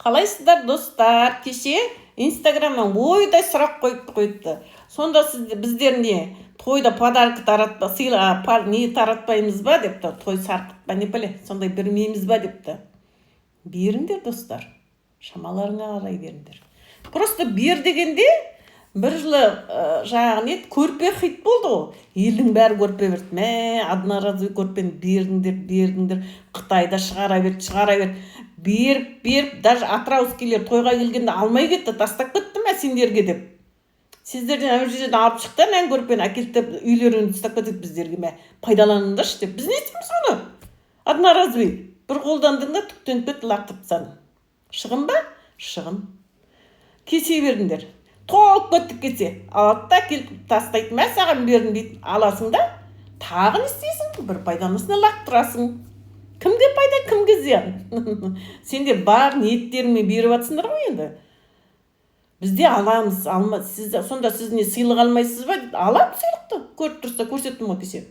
Қалайсыздар достар? Кеше Инстаграмнан ойдай сұрақ қойыпты. Сонда біздер не тойда подарка таратпа, не таратпаймыз ба депті. Той сарқытпа не біле, сондай бермейміз ба депті. Беріңдер достар. Шамаларыңа қарай беріңдер. Просто бер дегенде бір жылы жаңағы көрпе хит болды ғой. Елдің бәрі көрпе берді. Мә, одноразовый көрпені бердіңдер. Қытайда шығара берді. Беріп, даже атыраускилер тойға келгенде алмай кетті, тастап кетті ме сендерге деп. Сіздерден әуел жерден алып шықты, мән көрпені әкелді, үйлерін тастап кетеді біздерге ме. Пайдаланыңдаршы деп. Біз не етеміз оны? Одноразовый. Бір қолдандыңда түктен кетті лақтырып тастадың. Шығын ба? Шығын. Кесе бердіңдер. Толып кеттік кесе. Алады да келіп тастайды. Мә саған бердім дейді. Аласың да, тағы не істейсің? Бір пайдамысына лақтырасың. Кімге пайда, кімге зиян? Сендер бар ниеттеріңмен беріп жатсыңдар ғой енді. Бізде аламыз, сонда сіз не сыйлық алмайсыз ба? Алам сыйлықты. Көріп тұрса көрсеттім ғой кесе.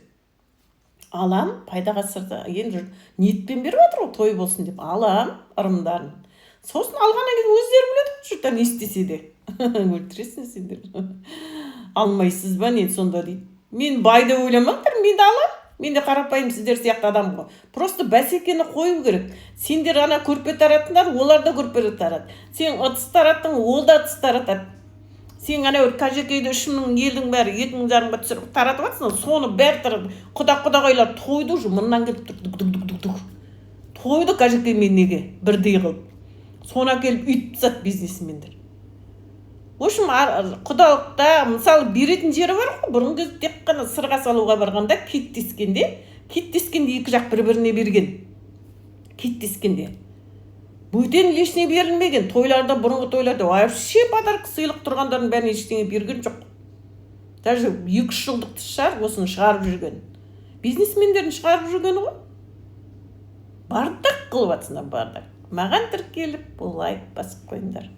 Алам, пайдаға сырды. Енді ниетпен беріп жатыр ғой, той болсын деп. Алам ырымдарын. Сосын алғаннан кейін өздері біледі жұрттан не істесе де. Өлтіресің сендер. Алмайсыз ба не сонда дейді. Мен байды ойламаңдар, мен де алам. Мен де қарапайым сіздер сияқты адам ғой. Просто бәсекені қою керек. Сендер ана көрпе таратыңдар, олар да көрпе тарат. Сен ыдыс тараттың, ол да ыдыс таратады. Сен ана кажекейді 3.000 елдің бәрі 2.000 жарымға түсіріп таратып жатсың, соны бәрі таратып. Құдағайлар тойды уже мыннан келіп тұр. Тойды кажекеймен неге бірдей қылып. Сона келіп үйтіп тастады бизнесмендер. В общем, құдалықта мысалы беретін жері бар ғой, бұрын кезде тек қана сырға салуға барғанда кеттескенде екі жақ бір-біріне берген. Кеттескенде. Бөтен лишне берілмеген. Тойларда, бұрынғы тойларда вообще подарок сыйлық тұрғандардың бәріне ештеңе берген жоқ. Даже 2-3 жылдықты осыны шығарып жүрген. Бизнесмендерін шығарып жүрген ғой. Бардық қылып жатсыңдар, бардық. Маған тіркеліп, лайк басып қойыңдар.